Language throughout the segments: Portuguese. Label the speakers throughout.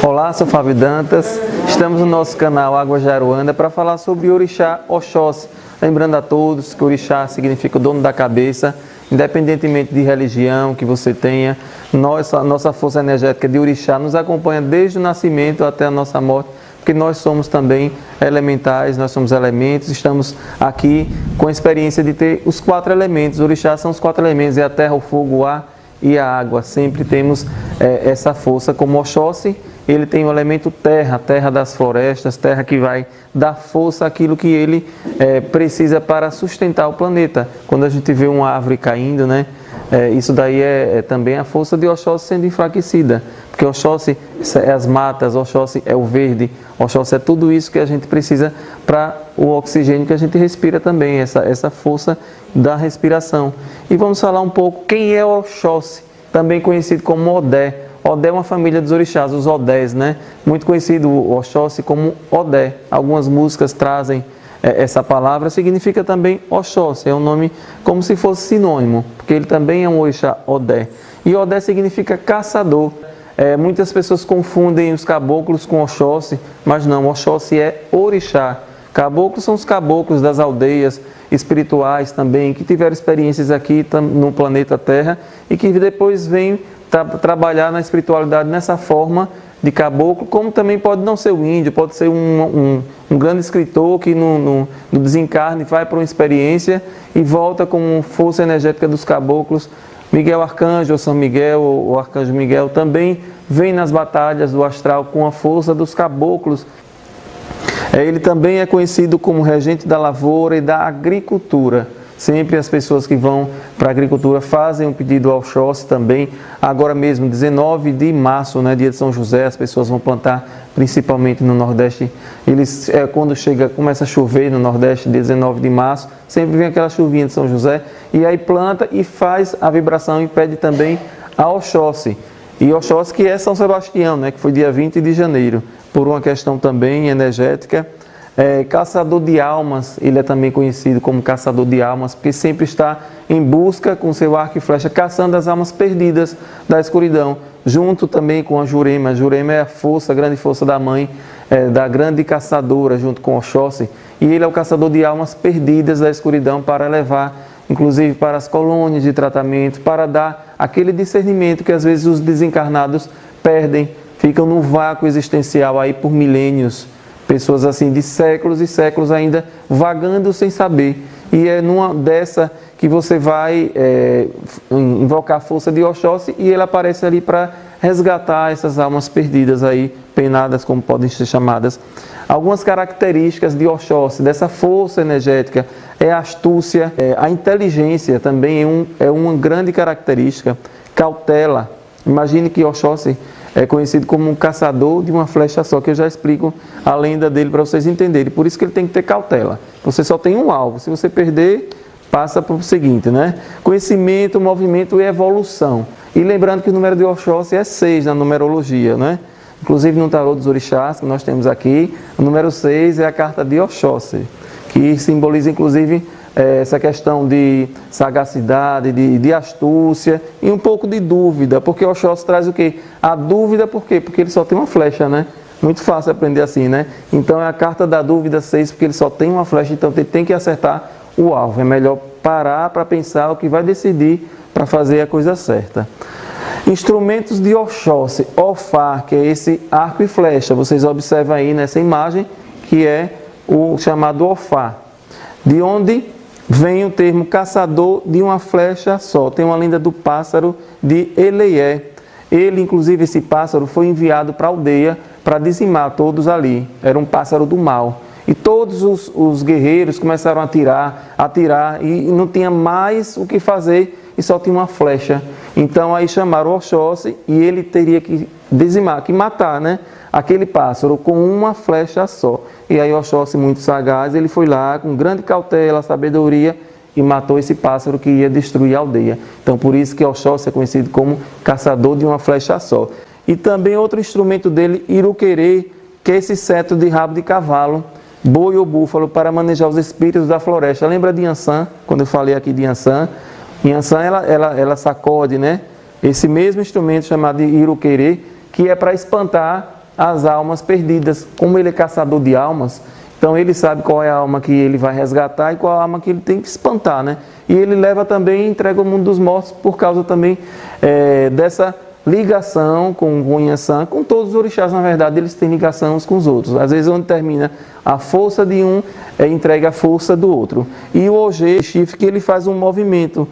Speaker 1: Olá, sou Fábio Dantas, estamos no nosso canal Água de Aruanda para falar sobre Orixá Oxóssi. Lembrando a todos que Orixá significa o dono da cabeça, independentemente de religião que você tenha, nossa força energética de Orixá nos acompanha desde o nascimento até a nossa morte, porque nós somos também elementais, nós somos elementos, estamos aqui com a experiência de ter os 4 elementos. Orixá são os 4 elementos, é a terra, o fogo, o ar e a água. Sempre temos essa força como Oxóssi. Ele tem o elemento terra, terra das florestas, terra que vai dar força àquilo que ele precisa para sustentar o planeta. Quando a gente vê uma árvore caindo, né, isso daí é também a força de Oxóssi sendo enfraquecida. Porque Oxóssi é as matas, Oxóssi é o verde, Oxóssi é tudo isso que a gente precisa para o oxigênio que a gente respira também, essa força da respiração. E vamos falar um pouco quem é Oxóssi, também conhecido como Odé. Odé é uma família dos orixás, os Odés, né? Muito conhecido o Oxóssi como Odé. Algumas músicas trazem essa palavra, significa também Oxóssi, é um nome como se fosse sinônimo, porque ele também é um orixá Odé. E Odé significa caçador. Muitas pessoas confundem os caboclos com Oxóssi, mas não, Oxóssi é orixá. Caboclos são os caboclos das aldeias espirituais também, que tiveram experiências aqui no planeta Terra e que depois vêm trabalhar na espiritualidade nessa forma de caboclo, como também pode não ser o índio, pode ser um grande escritor que no desencarne vai para uma experiência e volta com força energética dos caboclos. Miguel Arcanjo, ou São Miguel, ou Arcanjo Miguel, também vem nas batalhas do astral com a força dos caboclos. Ele também é conhecido como regente da lavoura e da agricultura. Sempre as pessoas que vão para a agricultura fazem um pedido ao Oxóssi também. Agora mesmo, 19 de março, né, dia de São José, as pessoas vão plantar, principalmente no Nordeste. Quando começa a chover no Nordeste, dia 19 de março, sempre vem aquela chuvinha de São José, e aí planta e faz a vibração e pede também a Oxóssi. E Oxóssi que é São Sebastião, né, que foi dia 20 de janeiro, por uma questão também energética. Caçador de almas, ele é também conhecido como caçador de almas, porque sempre está em busca com seu arco e flecha, caçando as almas perdidas da escuridão, junto também com a Jurema. A Jurema é a grande força da mãe, da grande caçadora, junto com Oxóssi, e ele é o caçador de almas perdidas da escuridão para levar, inclusive, para as colônias de tratamento, para dar aquele discernimento que às vezes os desencarnados perdem, ficam num vácuo existencial aí por milênios. Pessoas assim de séculos e séculos ainda vagando sem saber. E é numa dessa que você vai invocar a força de Oxóssi e ele aparece ali para resgatar essas almas perdidas aí, penadas como podem ser chamadas. Algumas características de Oxóssi, dessa força energética, é a astúcia, a inteligência também é uma grande característica. Cautela. Imagine que Oxóssi é conhecido como um caçador de uma flecha só, que eu já explico a lenda dele para vocês entenderem. Por isso que ele tem que ter cautela. Você só tem um alvo. Se você perder, passa para o seguinte, né? Conhecimento, movimento e evolução. E lembrando que o número de Oxóssi é 6 na numerologia, né? Inclusive no tarô dos orixás que nós temos aqui, o número 6 é a carta de Oxóssi, que simboliza inclusive essa questão de sagacidade, de astúcia e um pouco de dúvida, porque o Oxóssi traz o quê? A dúvida, por quê? Porque ele só tem uma flecha, né? Muito fácil aprender assim, né? Então é a carta da dúvida 6, porque ele só tem uma flecha, então ele tem que acertar o alvo. É melhor parar para pensar o que vai decidir para fazer a coisa certa. Instrumentos de Oxóssi, Ofá, que é esse arco e flecha. Vocês observam aí nessa imagem que é o chamado Ofá, de onde vem o termo caçador de uma flecha só. Tem uma lenda do pássaro de Eleié. Ele, inclusive, esse pássaro foi enviado para a aldeia para dizimar todos ali. Era um pássaro do mal. E todos os guerreiros começaram a atirar e não tinha mais o que fazer e só tinha uma flecha. Então aí chamaram o Oxóssi e ele teria que dizimar, que matar, né, aquele pássaro com uma flecha só. E aí Oxóssi, muito sagaz, ele foi lá com grande cautela, sabedoria e matou esse pássaro que ia destruir a aldeia. Então por isso que Oxóssi é conhecido como caçador de uma flecha só. E também outro instrumento dele, Iruquerê, que é esse cetro de rabo de cavalo, boi ou búfalo, para manejar os espíritos da floresta. Lembra de Iansã, quando eu falei aqui de Iansã? Inhansã, ela sacode, né? Esse mesmo instrumento chamado de iruquerê, que é para espantar as almas perdidas. Como ele é caçador de almas, então ele sabe qual é a alma que ele vai resgatar e qual é a alma que ele tem que espantar, né? E ele leva também e entrega ao mundo dos mortos por causa também dessa ligação com o Inhansã. Com todos os orixás, na verdade, eles têm ligação uns com os outros. Às vezes, onde termina a força de um, entrega a força do outro. E o Ogê, chifre, que ele faz um movimento,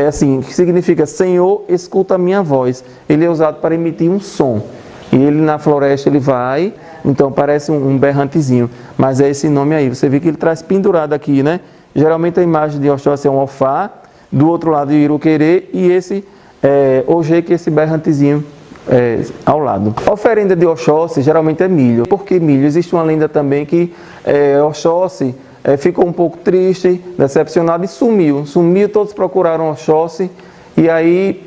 Speaker 1: assim, que significa Senhor, escuta a minha voz. Ele é usado para emitir um som. E ele na floresta ele vai, então parece um berrantezinho, mas é esse nome aí. Você vê que ele traz pendurado aqui, né? Geralmente a imagem de Oxóssi é um ofá, do outro lado de iruquerê e esse Ogê, que é esse berrantezinho ao lado. A oferenda de Oxóssi geralmente é milho. Por que milho? Existe uma lenda também que Oxóssi ficou um pouco triste, decepcionado e sumiu. Todos procuraram Oxóssi. E aí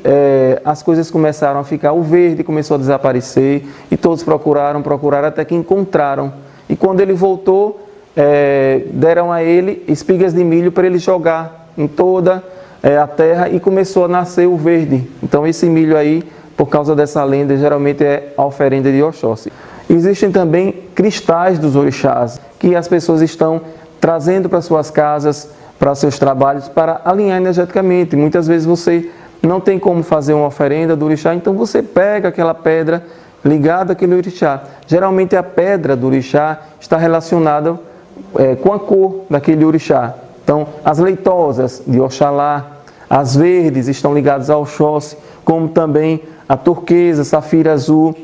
Speaker 1: as coisas começaram a ficar, o verde começou a desaparecer e todos procuraram até que encontraram. E quando ele voltou, deram a ele espigas de milho para ele jogar em toda a terra e começou a nascer o verde. Então esse milho aí, por causa dessa lenda, geralmente é a oferenda de Oxóssi. Existem também cristais dos orixás que as pessoas estão trazendo para suas casas, para seus trabalhos, para alinhar energeticamente. Muitas vezes você não tem como fazer uma oferenda do orixá, então você pega aquela pedra ligada àquele orixá. Geralmente a pedra do orixá está relacionada com a cor daquele orixá. Então as leitosas de Oxalá, as verdes estão ligadas ao Oxóssi, como também a turquesa, safira azul,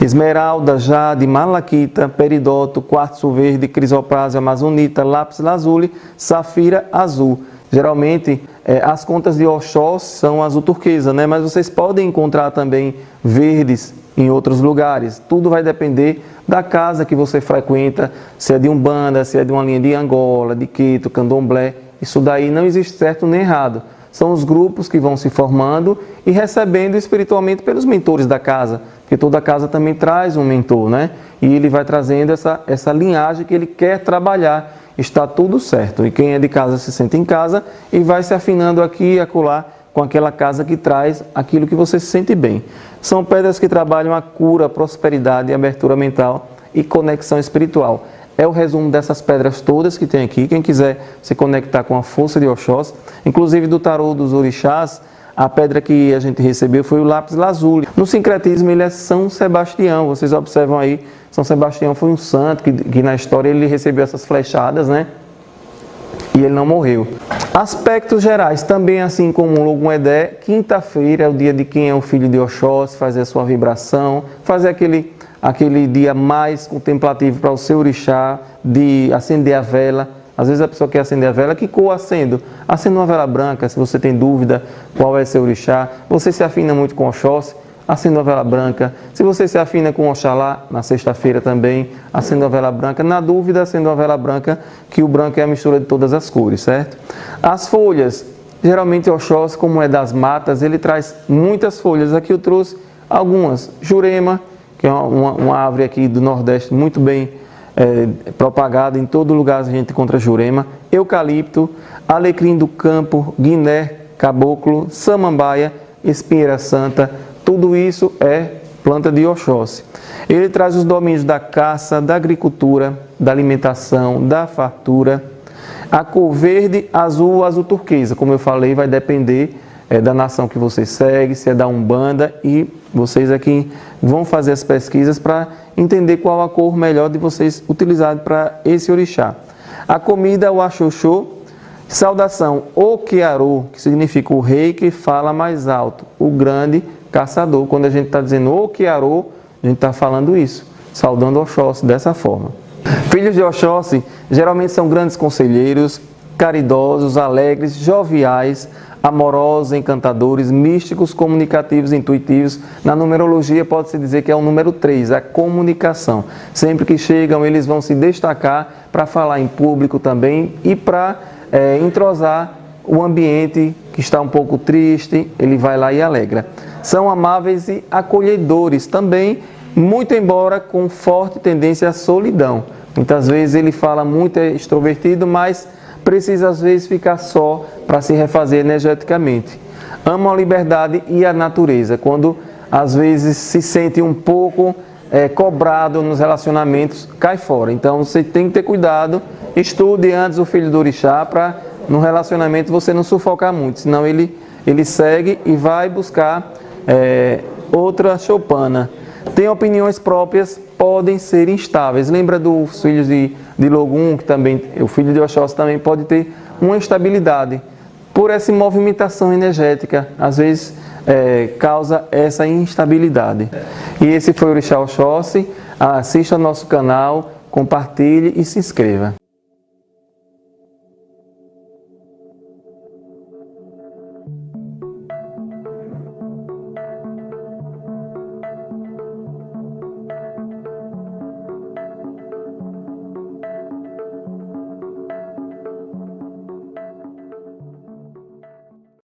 Speaker 1: esmeralda, jade, malaquita, peridoto, quartzo verde, crisoprásia, amazonita, lápis lazuli, safira azul. Geralmente, as contas de Oxóssi são azul turquesa, né? Mas vocês podem encontrar também verdes em outros lugares. Tudo vai depender da casa que você frequenta, se é de Umbanda, se é de uma linha de Angola, de Queto, Candomblé. Isso daí não existe certo nem errado. São os grupos que vão se formando e recebendo espiritualmente pelos mentores da casa, porque toda casa também traz um mentor, né? E ele vai trazendo essa linhagem que ele quer trabalhar. Está tudo certo. E quem é de casa se sente em casa e vai se afinando aqui e acolá com aquela casa que traz aquilo que você se sente bem. São pedras que trabalham a cura, a prosperidade, a abertura mental e conexão espiritual. É o resumo dessas pedras todas que tem aqui. Quem quiser se conectar com a força de Oxóssi, inclusive do tarô dos orixás, a pedra que a gente recebeu foi o lápis lazuli. No sincretismo ele é São Sebastião, vocês observam aí, São Sebastião foi um santo que na história ele recebeu essas flechadas, né? E ele não morreu. Aspectos gerais, também assim como o Logum Edé, quinta-feira é o dia de quem é o filho de Oxóssi, fazer a sua vibração, fazer aquele dia mais contemplativo para o seu orixá, de acender a vela. Às vezes a pessoa quer acender a vela, que cor acendo? Acenda uma vela branca, se você tem dúvida qual é seu orixá. Você se afina muito com Oxóssi, acenda uma vela branca. Se você se afina com Oxalá, na sexta-feira também, acenda uma vela branca. Na dúvida, acenda uma vela branca, que o branco é a mistura de todas as cores, certo? As folhas, geralmente Oxóssi, como é das matas, ele traz muitas folhas. Aqui eu trouxe algumas. Jurema, que é uma árvore aqui do Nordeste muito bem propagada, em todo lugar a gente encontra jurema, eucalipto, alecrim do campo, guiné, caboclo, samambaia, espinheira santa, tudo isso é planta de Oxóssi. Ele traz os domínios da caça, da agricultura, da alimentação, da fartura. A cor verde, azul, azul turquesa, como eu falei, vai depender da nação que você segue, se é da Umbanda, e vocês aqui vão fazer as pesquisas para entender qual a cor melhor de vocês utilizarem para esse orixá. A comida, o axoxô. Saudação, Okiaru, que significa o rei que fala mais alto, o grande caçador. Quando a gente está dizendo Okiaru, a gente está falando isso, saudando Oxóssi dessa forma. Filhos de Oxóssi geralmente são grandes conselheiros, caridosos, alegres, joviais, amorosos, encantadores, místicos, comunicativos, intuitivos. Na numerologia pode-se dizer que é o número 3, a comunicação. Sempre que chegam, eles vão se destacar para falar em público também e para entrosar o ambiente que está um pouco triste, ele vai lá e alegra. São amáveis e acolhedores também, muito embora com forte tendência à solidão. Muitas vezes ele fala muito, é extrovertido, mas precisa às vezes ficar só para se refazer energeticamente. Amam a liberdade e a natureza, quando às vezes se sente um pouco cobrado nos relacionamentos, cai fora. Então você tem que ter cuidado, estude antes o filho do orixá para no relacionamento você não sufocar muito, senão ele segue e vai buscar outra choupana. Tem opiniões próprias, podem ser instáveis. Lembra dos filhos de Logum, que também, o filho de Oxóssi também pode ter uma instabilidade por essa movimentação energética, às vezes causa essa instabilidade. E esse foi o Orixá Oxóssi. Assista ao nosso canal, compartilhe e se inscreva.